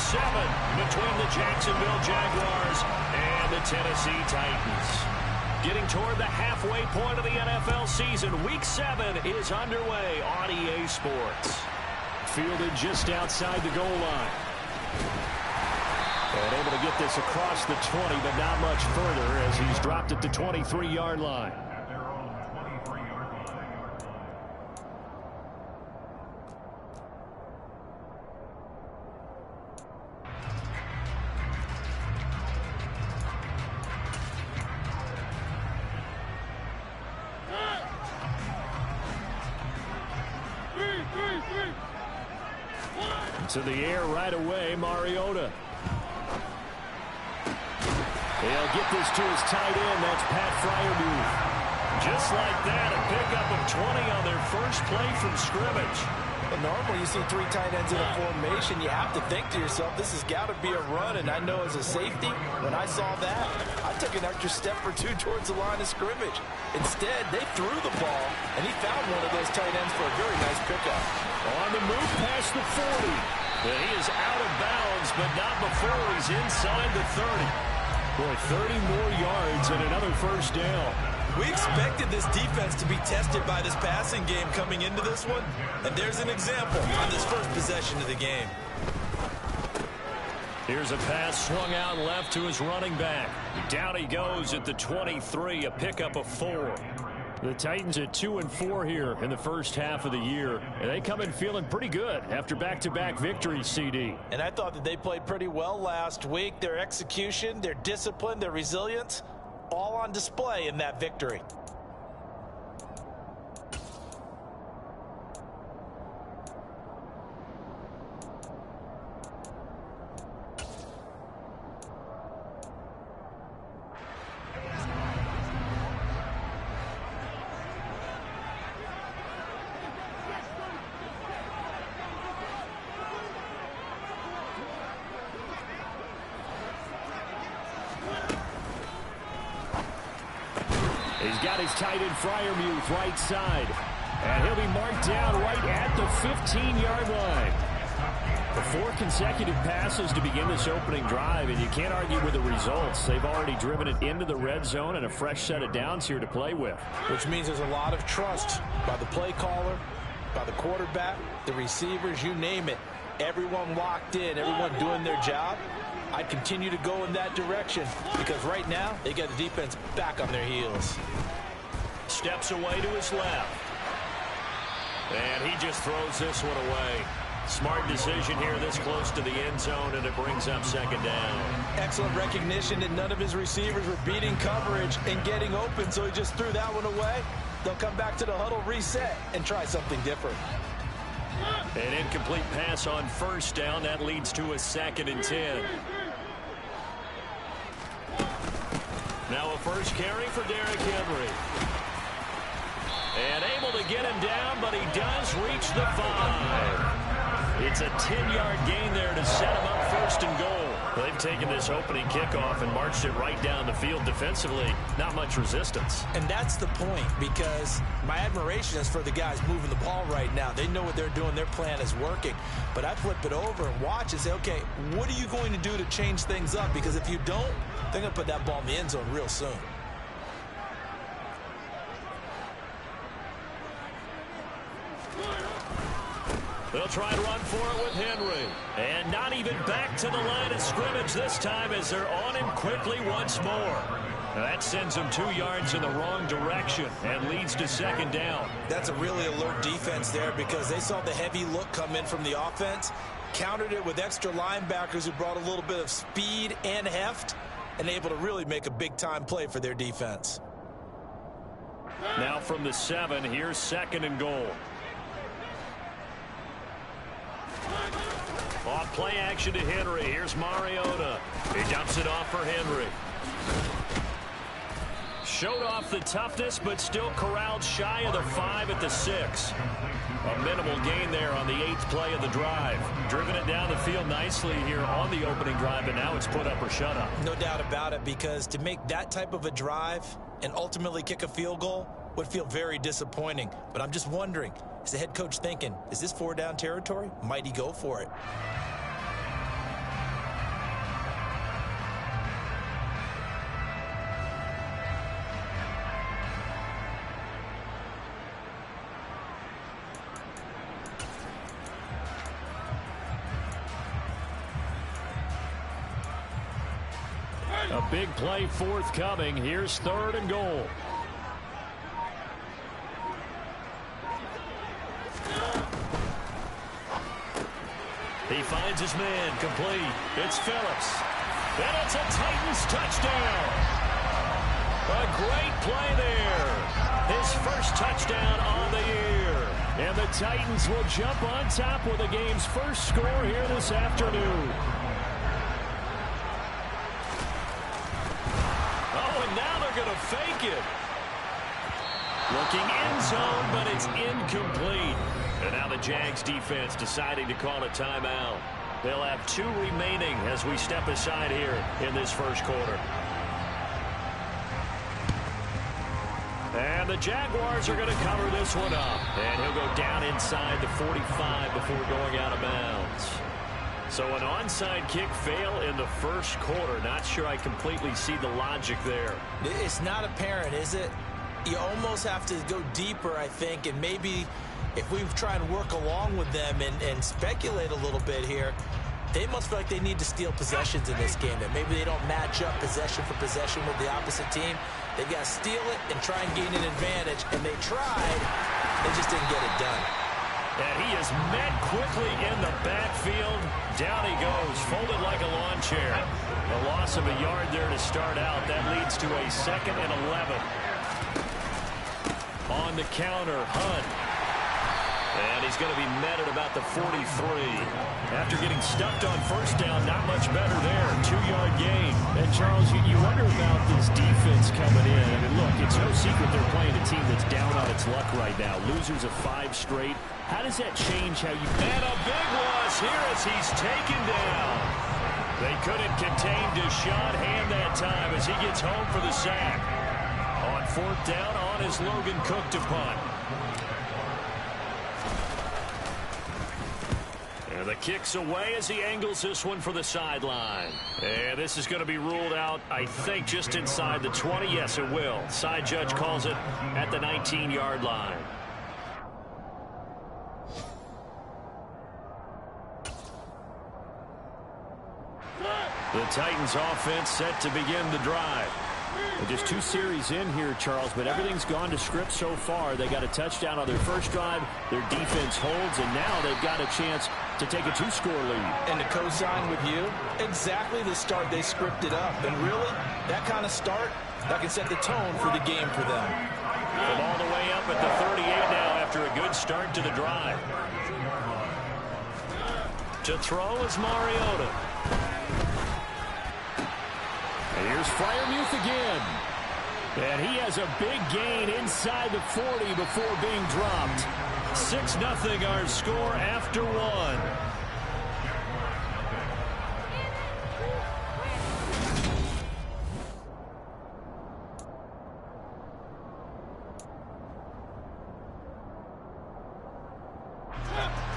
7 between the Jacksonville Jaguars and the Tennessee Titans. Getting toward the halfway point of the NFL season, Week 7 is underway on EA Sports. Fielded just outside the goal line. And able to get this across the 20, but not much further as he's dropped at the 23-yard line. To the air right away, Mariota. He'll get this to his tight end. That's Pat Freiermuth. Just like that, a pickup of 20 on their first play from scrimmage. And normally you see 3 tight ends in a formation, you have to think to yourself, this has got to be a run. And I know as a safety, when I saw that, I took an extra step or 2 towards the line of scrimmage. Instead, they threw the ball, and he found one of those tight ends for a very nice pickup. On the move past the 40. And he is out of bounds, but not before he's inside the 30. Boy, 30 more yards and another first down. We expected this defense to be tested by this passing game coming into this one. And there's an example on this first possession of the game. Here's a pass swung out left to his running back. Down he goes at the 23, a pickup of 4. The Titans at 2-4 here in the first half of the year. And they come in feeling pretty good after back-to-back victories, CD. And I thought that they played pretty well last week. Their execution, their discipline, their resilience, all on display in that victory. He's got his tight end Freiermuth right side. And he'll be marked down right at the 15-yard line. The 4 consecutive passes to begin this opening drive, and you can't argue with the results. They've already driven it into the red zone and a fresh set of downs here to play with. Which means there's a lot of trust by the play caller, by the quarterback, the receivers, you name it. Everyone locked in, everyone doing their job. I'd continue to go in that direction because right now they got the defense back on their heels. Steps away to his left. And he just throws this one away. Smart decision here this close to the end zone, and it brings up second down. Excellent recognition that none of his receivers were beating coverage and getting open, so he just threw that one away. They'll come back to the huddle, reset, and try something different. An incomplete pass on first down. That leads to a 2nd and 10. Now a first carry for Derrick Henry. And able to get him down, but he does reach the 5. It's a 10-yard gain there to set him up first and goal. They've taken this opening kickoff and marched it right down the field defensively. Not much resistance. And that's the point, because my admiration is for the guys moving the ball right now. They know what they're doing. Their plan is working. But I flip it over and watch and say, okay, what are you going to do to change things up? Because if you don't, they're going to put that ball in the end zone real soon. They'll try to run for it with Henry. And not even back to the line of scrimmage this time as they're on him quickly once more. That sends him 2 yards in the wrong direction and leads to second down. That's a really alert defense there because they saw the heavy look come in from the offense, countered it with extra linebackers who brought a little bit of speed and heft, and able to really make a big-time play for their defense. Now from the 7, here's 2nd and goal. Off play action to Henry. Here's Mariota. He dumps it off for Henry. Showed off the toughness, but still corralled shy of the 5 at the 6. A minimal gain there on the 8th play of the drive. Driven it down the field nicely here on the opening drive, but now it's put up or shut up. No doubt about it, because to make that type of a drive and ultimately kick a field goal would feel very disappointing. But I'm just wondering, is the head coach thinking, is this 4-down territory? Might he go for it? A big play forthcoming. Here's 3rd and goal. He finds his man, complete. It's Phillips. And it's a Titans touchdown. A great play there. His first touchdown on the year. And the Titans will jump on top with the game's first score here this afternoon. Oh, and now they're going to fake it. Looking end zone, but it's incomplete. And now the Jags defense deciding to call a timeout. They'll have 2 remaining as we step aside here in this first quarter. And the Jaguars are going to cover this one up. And he'll go down inside the 45 before going out of bounds. So an onside kick fail in the first quarter. Not sure I completely see the logic there. It's not apparent, is it? You almost have to go deeper, I think, and maybe if we try and work along with them and speculate a little bit here, they must feel like they need to steal possessions in this game, that maybe they don't match up possession for possession with the opposite team. They've got to steal it and try and gain an advantage, and they tried. They just didn't get it done. And he is met quickly in the backfield. Down he goes, folded like a lawn chair. A loss of a yard there to start out. That leads to a 2nd and 11. On the counter, Hunt. And he's going to be met at about the 43. After getting stuffed on first down, not much better there. 2-yard gain. And, Charles, you wonder about this defense coming in. I mean, look, it's no secret they're playing a team that's down on its luck right now. Losers of 5 straight. How does that change how you... And a big loss here as he's taken down. They couldn't contain Deshaun Hand that time as he gets home for the sack. On 4th down, on is Logan Cook to punt. And the kick's away as he angles this one for the sideline. And this is going to be ruled out, I think, just inside the 20. Yes, it will. Side judge calls it at the 19-yard line. The Titans offense set to begin the drive. Just 2 series in here, Charles, but everything's gone to script so far. They got a touchdown on their first drive. Their defense holds, and now they've got a chance to take a 2-score lead. And to co-sign with you, exactly the start they scripted up. And really, that kind of start, that can set the tone for the game for them. From all the way up at the 38 now after a good start to the drive. To throw is Mariota. And here's Freiermuth again. And he has a big gain inside the 40 before being dropped. 6-0 our score after 1.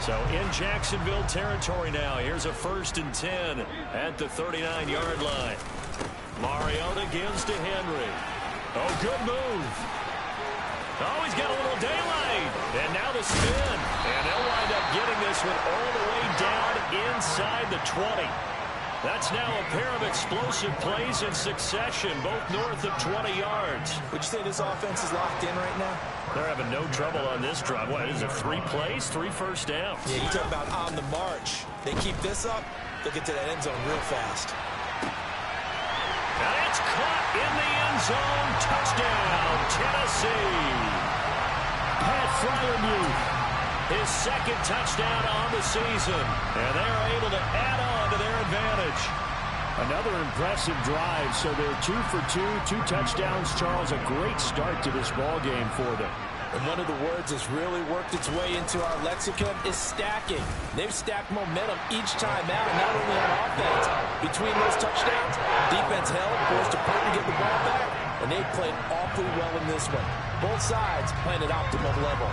So in Jacksonville territory now. Here's a 1st and 10 at the 39-yard line. Mariota gives to Henry. Oh, good move. Oh, he's got a little daylight. And now the spin. And they'll wind up getting this one all the way down inside the 20. That's now a pair of explosive plays in succession, both north of 20 yards. Would you say this offense is locked in right now? They're having no trouble on this drive. What is it, 3 plays, 3 first downs? Yeah, you talk about on the march. They keep this up, they'll get to that end zone real fast. And it's caught in the end zone. Touchdown, Tennessee. Pat Freiermuth, his 2nd touchdown on the season. And they're able to add on to their advantage. Another impressive drive. So they're 2 for 2, 2 touchdowns. Charles, a great start to this ball game for them. And one of the words that's really worked its way into our lexicon is stacking. They've stacked momentum each time out, and not only on offense. Between those touchdowns, defense held, forced a punt to get the ball back, and they played awfully well in this one. Both sides playing at optimum level.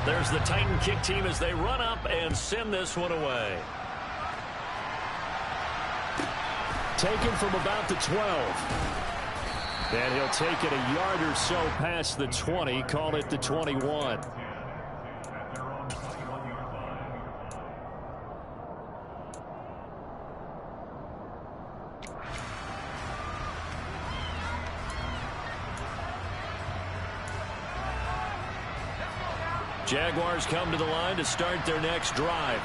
There's the Titan kick team as they run up and send this one away. Taken from about the 12. And he'll take it a yard or so past the 20. Call it the 21. Jaguars come to the line to start their next drive.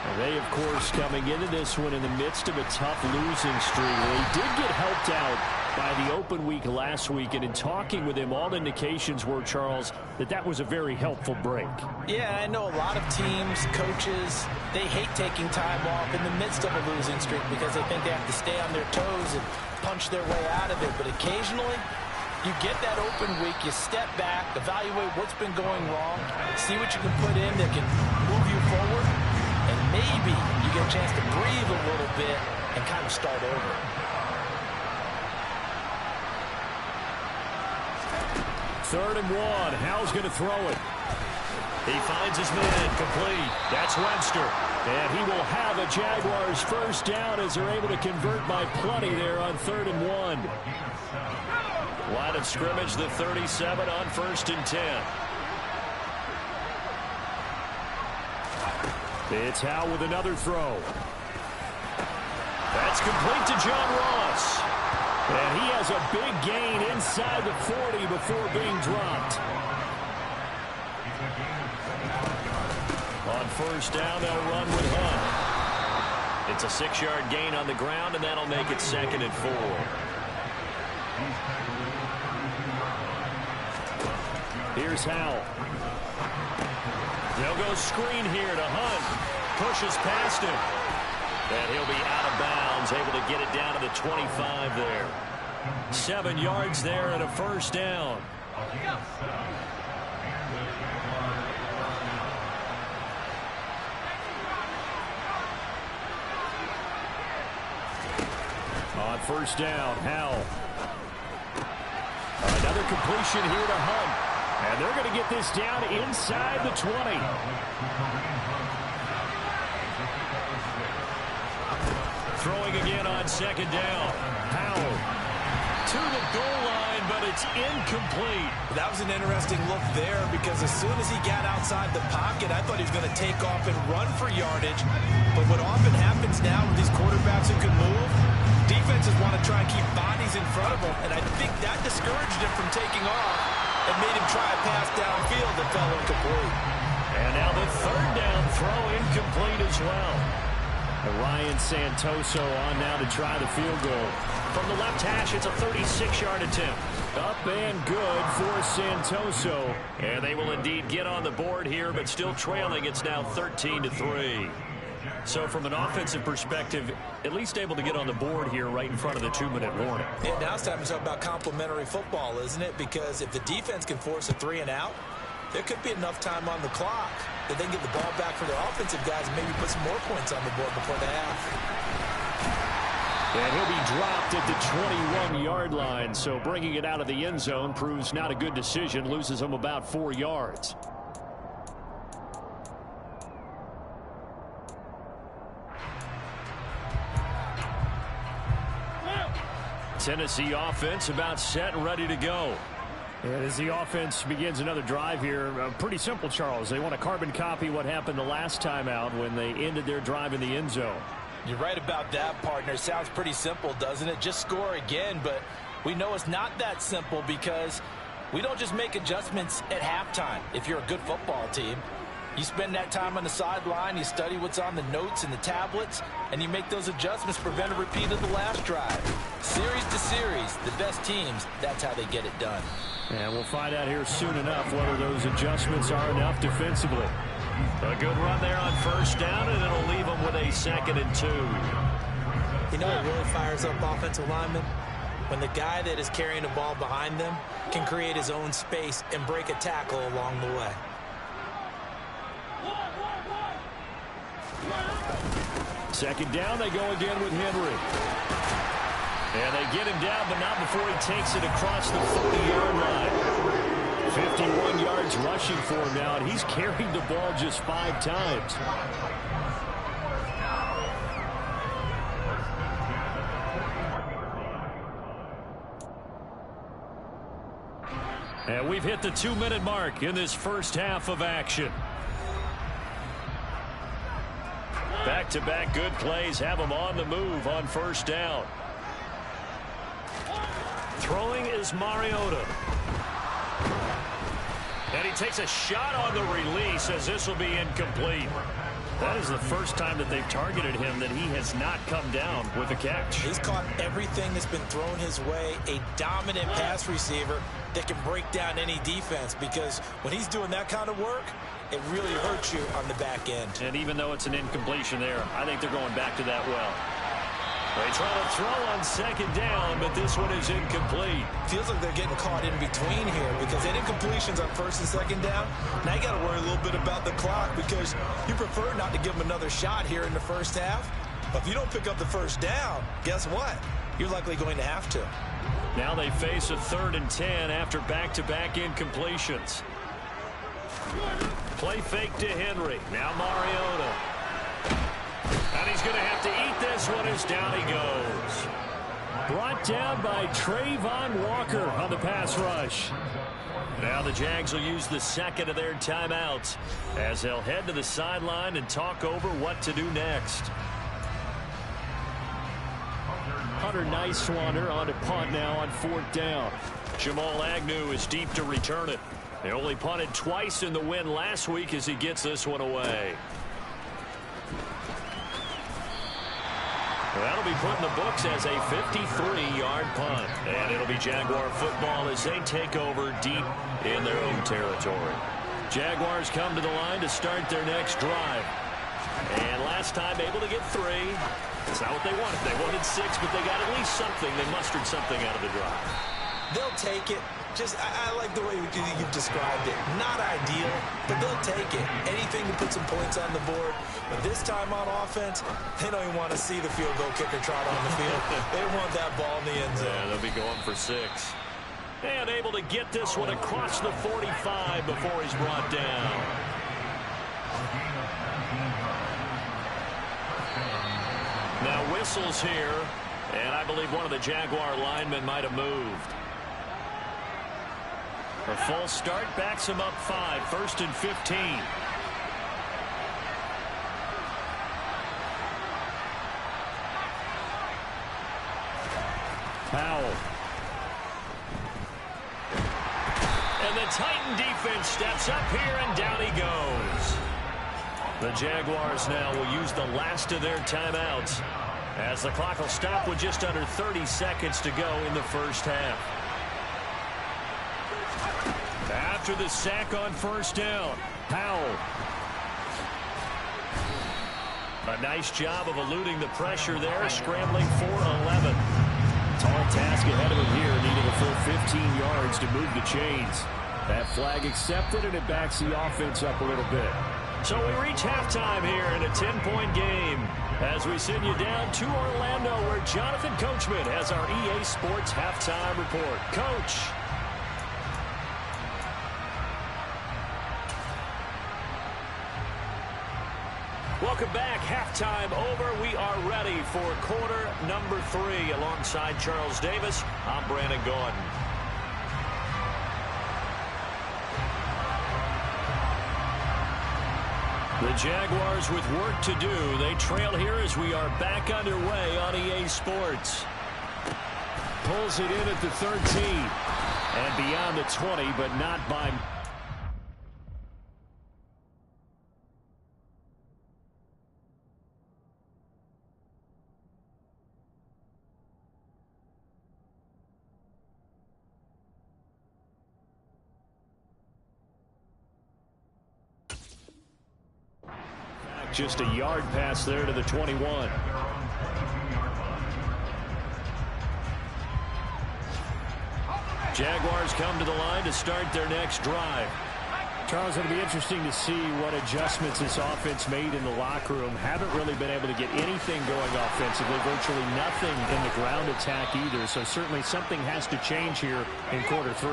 And they, of course, coming into this one in the midst of a tough losing streak. They did get helped out by the open week last week, and in talking with him, all indications were, Charles, that was a very helpful break. Yeah, I know a lot of teams, coaches, they hate taking time off in the midst of a losing streak because they think they have to stay on their toes and punch their way out of it. But occasionally, you get that open week, you step back, evaluate what's been going wrong, see what you can put in that can move you forward, and maybe you get a chance to breathe a little bit and kind of start over. Third and one. Howell's going to throw it. He finds his man complete. That's Webster. And he will have a Jaguars first down as they're able to convert by plenty there on 3rd and 1. Line of scrimmage, the 37 on 1st and 10. It's Howell with another throw. That's complete to John Ross. And he has a big gain inside the 40 before being dropped. On first down, they'll run with Hunt. It's a 6-yard gain on the ground, and that'll make it 2nd and 4. Here's Howell. They'll go screen here to Hunt. Pushes past him. And he'll be out of bounds, able to get it down to the 25 there. 7 yards there and a first down. On first down, Howell. Another completion here to Hunt. And they're going to get this down inside the 20. Throwing again on 2nd down. Howell to the goal line, but it's incomplete. That was an interesting look there because as soon as he got outside the pocket, I thought he was going to take off and run for yardage. But what often happens now with these quarterbacks who can move, defenses want to try and keep bodies in front of them, and I think that discouraged him from taking off and made him try a pass downfield that fell incomplete. And now the 3rd down throw incomplete as well. And Ryan Santoso on now to try the field goal. From the left hash, it's a 36-yard attempt. Up and good for Santoso. And they will indeed get on the board here, but still trailing. It's now 13-3. So from an offensive perspective, at least able to get on the board here right in front of the 2-minute warning. Yeah, now it's time to talk about complementary football, isn't it? Because if the defense can force a 3 and out, there could be enough time on the clock that they can get the ball back for their offensive guys and maybe put some more points on the board before the half. And he'll be dropped at the 21-yard line, so bringing it out of the end zone proves not a good decision, loses him about 4 yards. Tennessee offense about set and ready to go. And as the offense begins another drive here, pretty simple, Charles. They want to carbon copy what happened the last time out when they ended their drive in the end zone. You're right about that, partner. Sounds pretty simple, doesn't it? Just score again, but we know it's not that simple because we don't just make adjustments at halftime. If you're a good football team, you spend that time on the sideline, you study what's on the notes and the tablets, and you make those adjustments to prevent a repeat of the last drive. Series to series, the best teams, that's how they get it done. And we'll find out here soon enough whether those adjustments are enough defensively. A good run there on first down, and it'll leave them with a 2nd and 2. You know what really fires up offensive linemen? When the guy that is carrying the ball behind them can create his own space and break a tackle along the way. Second down, they go again with Henry. And they get him down, but not before he takes it across the 40-yard line. 51 yards rushing for him now, and he's carried the ball just 5 times. And we've hit the 2-minute mark in this first half of action. Back-to-back good plays have him on the move on first down. Throwing is Mariota. And he takes a shot on the release as this will be incomplete. That is the first time that they've targeted him that he has not come down with a catch. He's caught everything that's been thrown his way, a dominant pass receiver that can break down any defense, because when he's doing that kind of work, it really hurts you on the back end. And even though it's an incompletion there, I think they're going back to that well. They try to throw on second down, but this one is incomplete. Feels like they're getting caught in between here, because that incompletion's on first and second down. Now you got to worry a little bit about the clock, because you prefer not to give them another shot here in the first half. But if you don't pick up the first down, guess what? You're likely going to have to. Now they face a 3rd and 10 after back-to-back incompletions. Play fake to Henry. Now Mariota. And he's going to have to eat this one as down he goes. Brought down by Trayvon Walker on the pass rush. Now the Jags will use the second of their timeouts as they'll head to the sideline and talk over what to do next. Hunter Nice-Swander on to punt now on 4th down. Jamal Agnew is deep to return it. They only punted twice in the win last week as he gets this one away. That'll be put in the books as a 53-yard punt. And it'll be Jaguar football as they take over deep in their own territory. Jaguars come to the line to start their next drive. And last time able to get 3. That's not what they wanted. They wanted 6, but they got at least something. They mustered something out of the drive. They'll take it. I like the way you've described it. Not ideal, but they'll take it. Anything to put some points on the board. But this time on offense, they don't even want to see the field goal kicker trot on the field. They want that ball in the end zone. Yeah, they'll be going for 6. And able to get this one across the 45 before he's brought down. Now whistles here, and I believe one of the Jaguar linemen might have moved. A full start backs him up 5, 1st and 15. Powell. And the Titan defense steps up here, and down he goes. The Jaguars now will use the last of their timeouts as the clock will stop with just under 30 seconds to go in the first half. After the sack on 1st down, Powell. A nice job of eluding the pressure there, scrambling for 11. Tall task ahead of him here, needing a full 15 yards to move the chains. That flag accepted, and it backs the offense up a little bit. So we reach halftime here in a 10-point game as we send you down to Orlando, where Jonathan Coachman has our EA Sports halftime report. Coach. Welcome back. Halftime over. We are ready for quarter number 3. Alongside Charles Davis, I'm Brandon Gordon. The Jaguars with work to do. They trail here as we are back underway on EA Sports. Pulls it in at the 13. And beyond the 20, but not by... Just a yard pass there to the 21. Jaguars come to the line to start their next drive. Charles, it'll be interesting to see what adjustments this offense made in the locker room. Haven't really been able to get anything going offensively, virtually nothing in the ground attack either. So certainly something has to change here in quarter 3.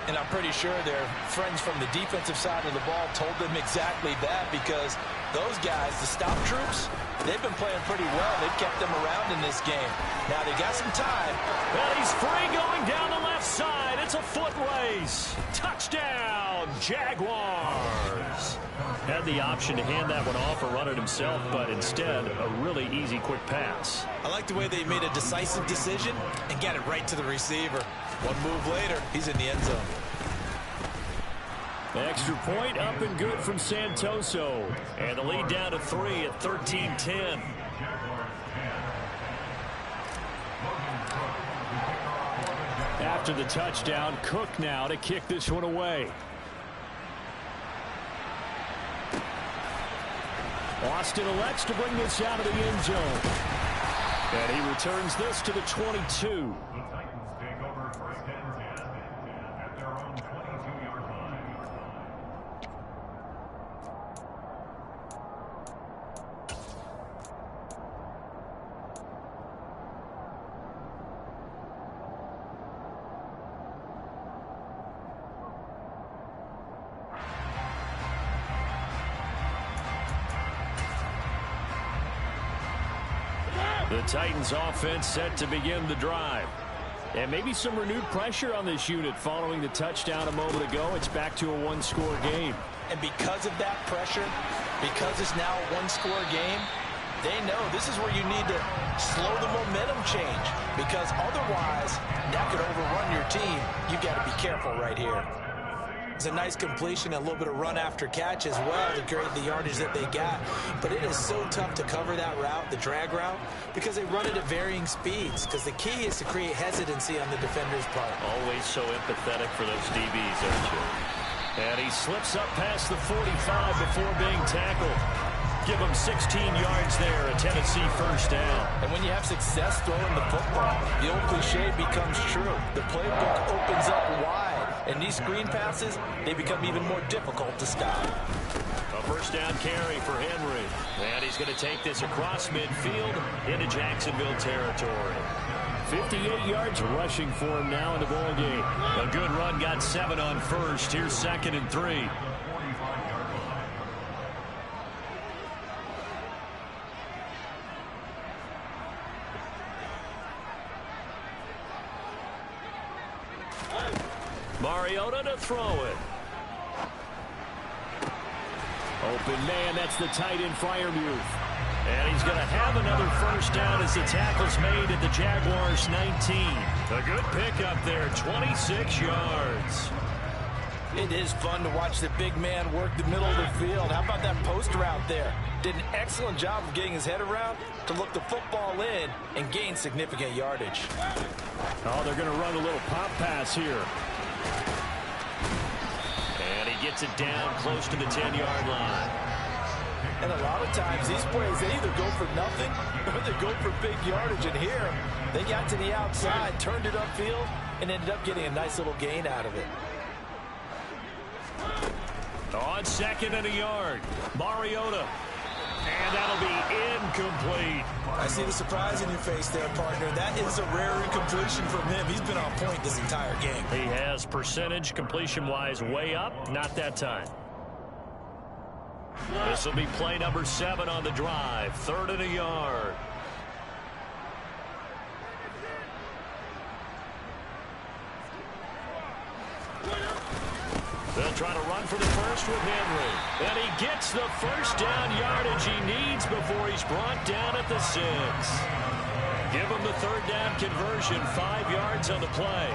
And I'm pretty sure their friends from the defensive side of the ball told them exactly that, because those guys, the stop troops, they've been playing pretty well. They've kept them around in this game. Now they got some time. Well, he's free going down the left side. It's a foot race. Touchdown, Jaguars. Had the option to hand that one off or run it himself, but instead a really easy quick pass. I like the way they made a decisive decision and got it right to the receiver. One move later, he's in the end zone. The extra point up and good from Santoso. And the lead down to 3 at 13-10. After the touchdown, Cook now to kick this one away. Austin elects to bring this out of the end zone. And he returns this to the 22. The Titans offense set to begin the drive. And maybe some renewed pressure on this unit following the touchdown a moment ago. It's back to a one-score game. And because of that pressure, because it's now a one-score game, they know this is where you need to slow the momentum change. Because otherwise, that could overrun your team. You've got to be careful right here. It's a nice completion, a little bit of run after catch as well to create the yardage that they got. But it is so tough to cover that route, the drag route, because they run it at varying speeds. Because the key is to create hesitancy on the defender's part. Always so empathetic for those DBs, aren't you? And he slips up past the 45 before being tackled. Give him 16 yards there, a Tennessee first down. And when you have success throwing the football, the old cliche becomes true. The playbook opens up wide. And these screen passes, they become even more difficult to stop. A first down carry for Henry. And he's going to take this across midfield into Jacksonville territory. 58 yards rushing for him now in the ball game. A good run, got 7 on first. Here's 2nd and 3. Mariota to throw it. Open man, that's the tight end Freiermuth. And he's going to have another first down as the tackle's made at the Jaguars 19. A good pickup there, 26 yards. It is fun to watch the big man work the middle of the field. How about that post route there? Did an excellent job of getting his head around to look the football in and gain significant yardage. Oh, they're going to run a little pop pass here. And he gets it down close to the 10-yard line. And a lot of times these plays, they either go for nothing or they go for big yardage. And here, they got to the outside, turned it upfield, and ended up getting a nice little gain out of it. On 2nd and a yard, Mariota. And that'll be incomplete. I see the surprise in your face there, partner. That is a rare incompletion from him. He's been on point this entire game. He has percentage completion-wise way up. Not that time. This will be play number 7 on the drive. 3rd and a yard. They'll try to run for the first with Henry. And he gets the first down yardage he needs before he's brought down at the 6. Give him the 3rd down conversion, 5 yards on the play.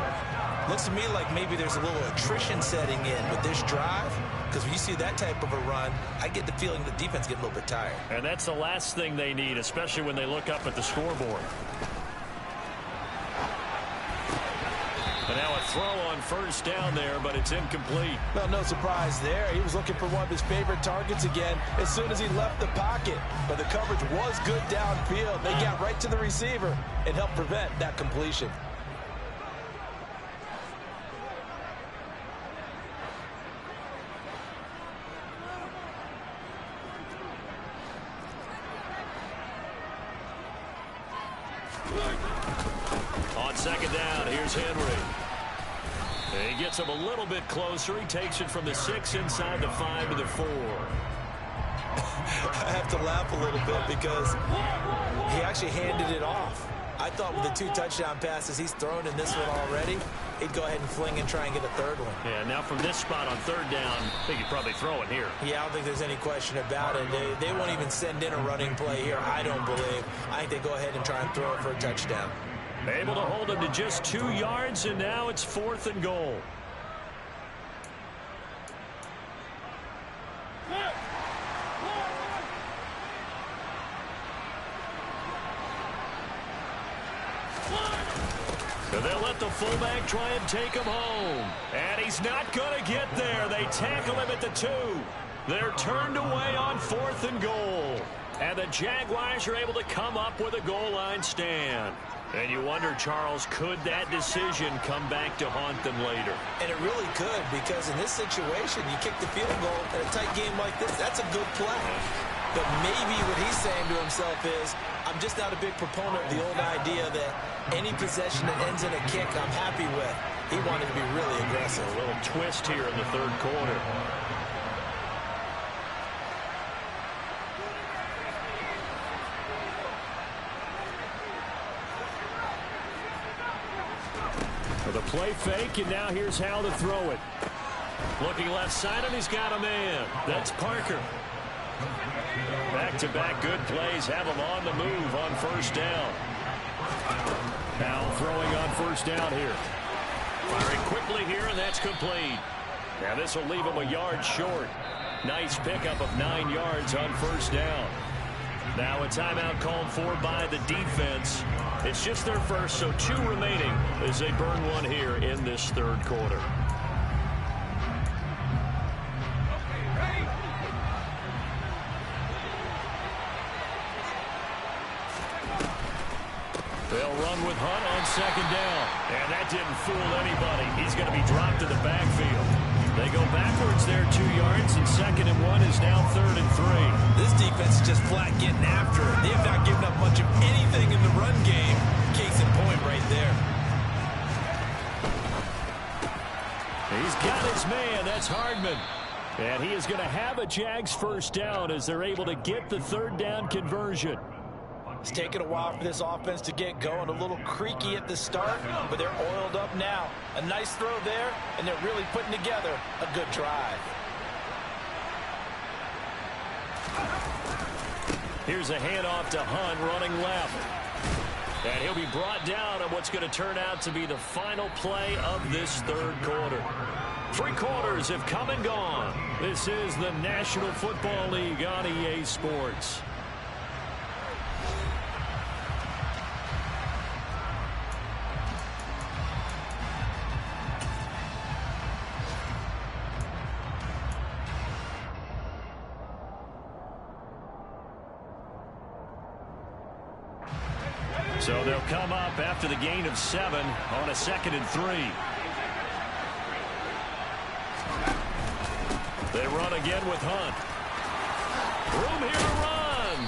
Looks to me like maybe there's a little attrition setting in with this drive. Because when you see that type of a run, I get the feeling the defense gets a little bit tired. And that's the last thing they need, especially when they look up at the scoreboard. And now a throw on first down there, but it's incomplete. Well, no surprise there. He was looking for one of his favorite targets again as soon as he left the pocket. But the coverage was good downfield. They got right to the receiver and helped prevent that completion. On 2nd down, here's Henry. He gets him a little bit closer. He takes it from the 6 inside the 5 to the 4. I have to laugh a little bit because he actually handed it off. I thought with the 2 touchdown passes he's thrown in this one already, he'd go ahead and fling and try and get a 3rd one. Yeah, now from this spot on 3rd down, I think he'd probably throw it here. Yeah, I don't think there's any question about it. They won't even send in a running play here, I don't believe. I think they go ahead and try and throw it for a touchdown. Able to hold him to just 2 yards, and now it's 4th and goal. They'll let the fullback try and take him home. And he's not going to get there. They tackle him at the 2. They're turned away on 4th and goal. And the Jaguars are able to come up with a goal line stand. And you wonder, Charles, could that decision come back to haunt them later? And it really could, because in this situation, you kick the field goal in a tight game like this, that's a good play. But maybe what he's saying to himself is, I'm just not a big proponent of the old idea that any possession that ends in a kick I'm happy with. He wanted to be really aggressive. A little twist here in the 3rd quarter. The play fake, and now here's how to throw it. Looking left side, and he's got a man. That's Parker. Back-to-back good plays have him on the move on 1st down. Now throwing on 1st down here. Firing quickly here, and that's complete. Now this will leave him a yard short. Nice pickup of 9 yards on 1st down. Now a timeout called for by the defense. It's just their first, so 2 remaining as they burn one here in this 3rd quarter. They'll run with Hunt on 2nd down. And that didn't fool anybody. He's going to be dropped to the backfield. They go backwards there 2 yards, and 2nd and 1 is now 3rd and 3. This defense is just flat getting after it. They have not given up much of anything in the run game. Case in point right there. He's got his man. That's Hardman. And he is going to have a Jags 1st down as they're able to get the 3rd down conversion. It's taken a while for this offense to get going. A little creaky at the start, but they're oiled up now. A nice throw there, and they're really putting together a good drive. Here's a handoff to Hunt running left. And he'll be brought down on what's going to turn out to be the final play of this 3rd quarter. 3 quarters have come and gone. This is the National Football League on EA Sports. So they'll come up after the gain of 7 on a 2nd and 3. They run again with Hunt. Room here to run.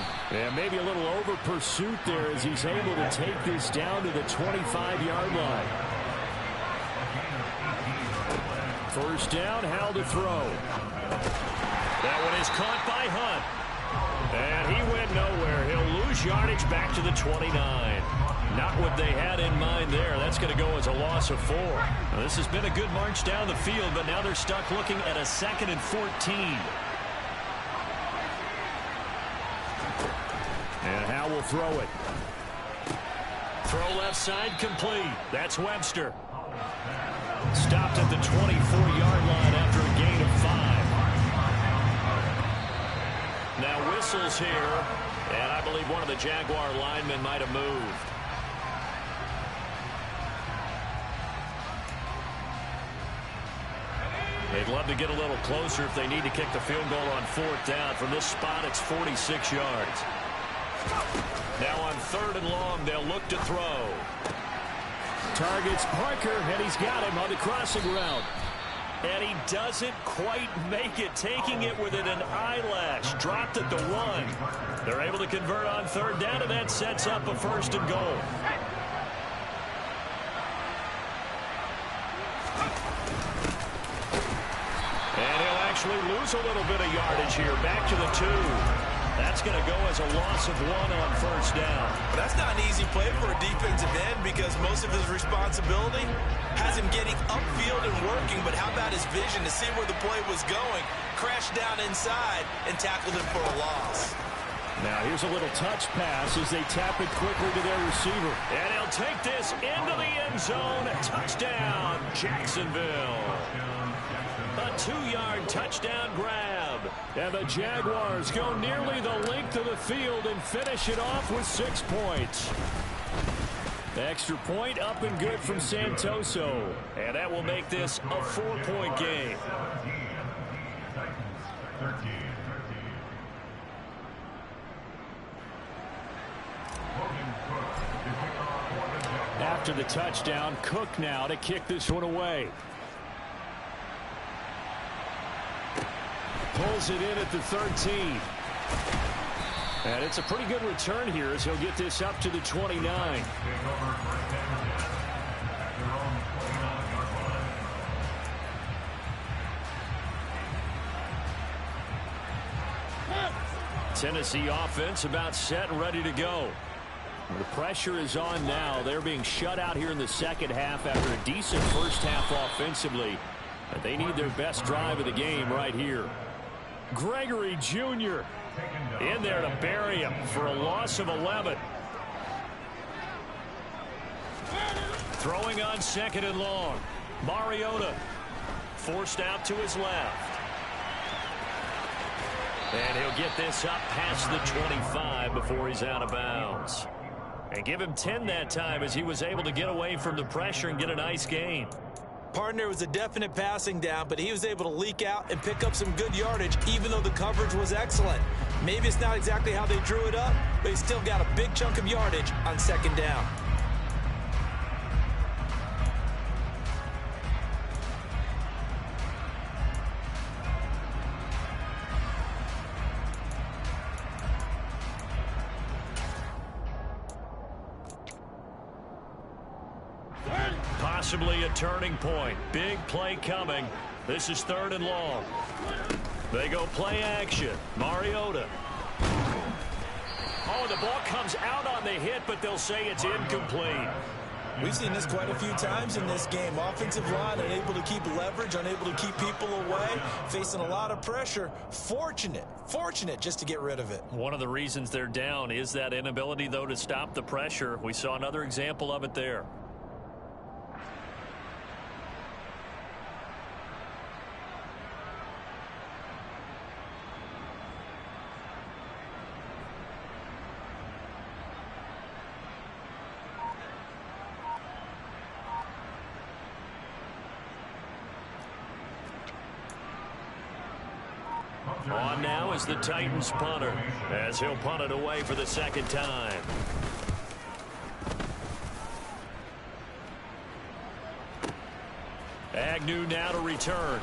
And maybe a little over pursuit there as he's able to take this down to the 25-yard line. 1st down, how to throw. That one is caught by Hunt. And he went nowhere. He'll lose yardage back to the 29. Not what they had in mind there. That's going to go as a loss of 4. Now, this has been a good march down the field, but now they're stuck looking at a 2nd and 14. And Howe will throw it. Throw left side complete. That's Webster. Stopped at the 24-yard line after a gain of 5. Now whistles here, and I believe one of the Jaguar linemen might have moved. They'd love to get a little closer if they need to kick the field goal on 4th down. From this spot, it's 46 yards. Now on 3rd and long, they'll look to throw. Targets Parker, and he's got him on the crossing route. And he doesn't quite make it, taking it within an eyelash. Dropped at the 1. They're able to convert on 3rd down, and that sets up a 1st and goal. And he'll actually lose a little bit of yardage here. Back to the 2. That's going to go as a loss of 1 on 1st down. That's not an easy play for a defensive end because most of his responsibility has him getting upfield and working. But how about his vision to see where the play was going? Crashed down inside and tackled him for a loss. Now here's a little touch pass as they tap it quickly to their receiver. And he'll take this into the end zone. Touchdown, Jacksonville. A 2-yard touchdown grab. And the Jaguars go nearly the length of the field and finish it off with 6 points. Extra point up and good from Santoso. And that will make this a 4-point game. After the touchdown, Cook now to kick this one away. Pulls it in at the 13. And it's a pretty good return here as he'll get this up to the 29. Tennessee offense about set and ready to go. The pressure is on now. They're being shut out here in the second half after a decent first half offensively. And they need their best drive of the game right here. Gregory Jr. in there to bury him for a loss of 11. Throwing on second and long. Mariota forced out to his left. And he'll get this up past the 25 before he's out of bounds. And give him 10 that time as he was able to get away from the pressure and get a nice gain. Partner was a definite passing down, but he was able to leak out and pick up some good yardage, even though the coverage was excellent. Maybe it's not exactly how they drew it up, but he still got a big chunk of yardage on second down. Possibly a turning point. Big play coming. This is third and long. They go play action. Mariota. Oh, the ball comes out on the hit, but they'll say it's incomplete. We've seen this quite a few times in this game. Offensive line unable to keep leverage, unable to keep people away, facing a lot of pressure. Fortunate just to get rid of it. One of the reasons they're down is that inability, though, to stop the pressure. We saw another example of it there. On now is the Titans punter as he'll punt it away for the second time. Agnew now to return.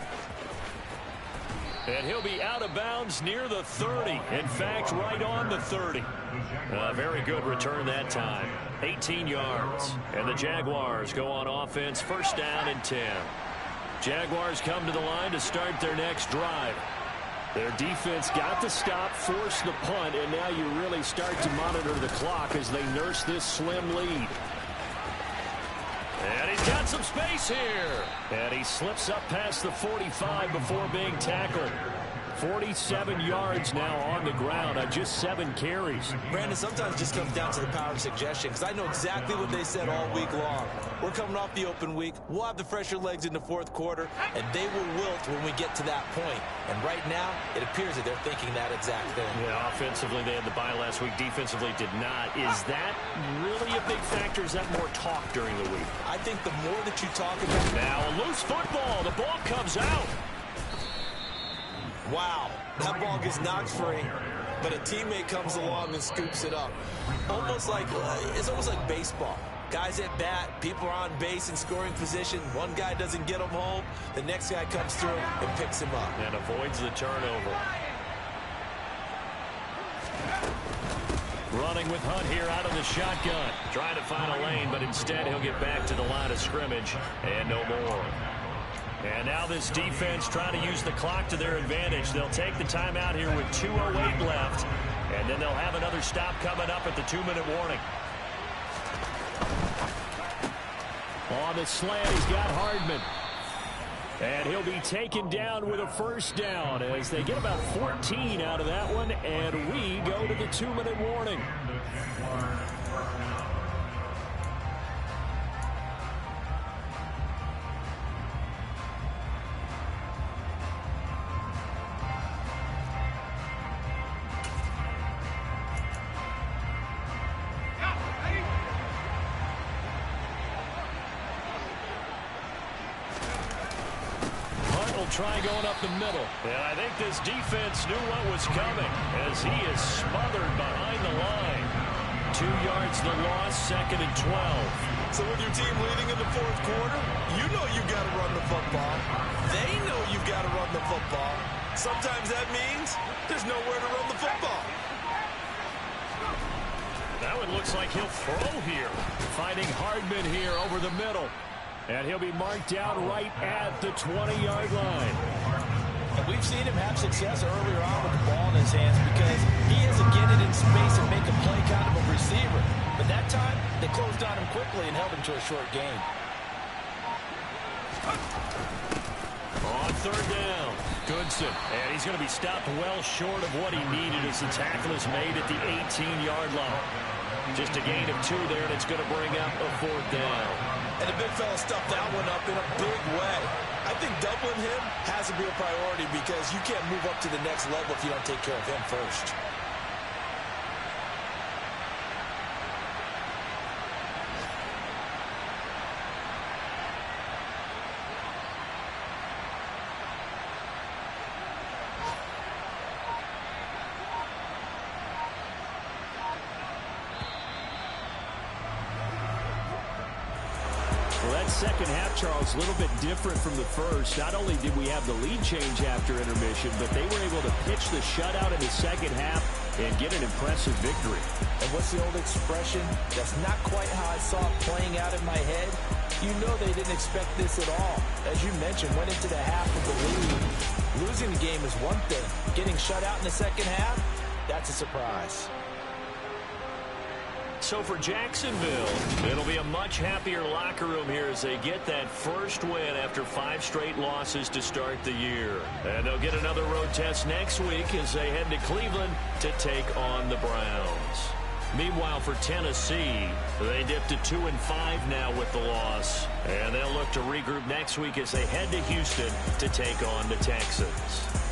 And he'll be out of bounds near the 30. In fact, right on the 30. A very good return that time. 18 yards. And the Jaguars go on offense, first down and 10. Jaguars come to the line to start their next drive. Their defense got the stop, forced the punt, and now you really start to monitor the clock as they nurse this slim lead. And he's got some space here. And he slips up past the 45 before being tackled. 47 yards now on the ground on just 7 carries. Brandon, sometimes it just comes down to the power of suggestion, because I know exactly what they said all week long. We're coming off the open week. We'll have the fresher legs in the fourth quarter, and they will wilt when we get to that point. And right now, it appears that they're thinking that exact thing. Yeah, offensively, they had the bye last week. Defensively, did not. Is that really a big factor? Is that more talk during the week? I think the more that you talk about... Now, a loose football. The ball comes out. Wow, that ball gets knocked free, but a teammate comes along and scoops it up. It's almost like baseball. Guys at bat, people are on base in scoring position. One guy doesn't get him home, the next guy comes through and picks him up. And avoids the turnover. Running with Hunt here out of the shotgun. Trying to find a lane, but instead he'll get back to the line of scrimmage and no more. And now this defense trying to use the clock to their advantage. They'll take the timeout here with 2:08 left. And then they'll have another stop coming up at the 2-minute warning. On the slant, he's got Hardman. And he'll be taken down with a first down as they get about 14 out of that one. And we go to the 2-minute warning. try going up the middle. And I think this defense knew what was coming as he is smothered behind the line. 2 yards the loss, 2nd and 12. So with your team leading in the fourth quarter, you know you've got to run the football. They know you've got to run the football. Sometimes that means there's nowhere to run the football. That one looks like he'll throw here. Finding Hardman here over the middle. And he'll be marked down right at the 20-yard line. And we've seen him have success earlier on with the ball in his hands because he has to get it in space and make a play kind of a receiver. But that time, they closed on him quickly and held him to a short gain. On 3rd down, Goodson. And he's going to be stopped well short of what he needed as the tackle is made at the 18-yard line. Just a gain of 2 there, and it's going to bring up a 4th down. And the big fella stuffed that one up in a big way. I think doubling him has to be a priority because you can't move up to the next level if you don't take care of him first. Second half, Charles, a little bit different from the first. Not only did we have the lead change after intermission, but they were able to pitch the shutout in the second half and get an impressive victory. And what's the old expression? That's not quite how I saw it playing out in my head. You know they didn't expect this at all. As you mentioned, went into the half with the lead. Losing the game is one thing. Getting shut out in the second half, that's a surprise. So for Jacksonville, it'll be a much happier locker room here as they get that first win after 5 straight losses to start the year. And they'll get another road test next week as they head to Cleveland to take on the Browns. Meanwhile, for Tennessee, they dipped to 2-5 now with the loss. And they'll look to regroup next week as they head to Houston to take on the Texans.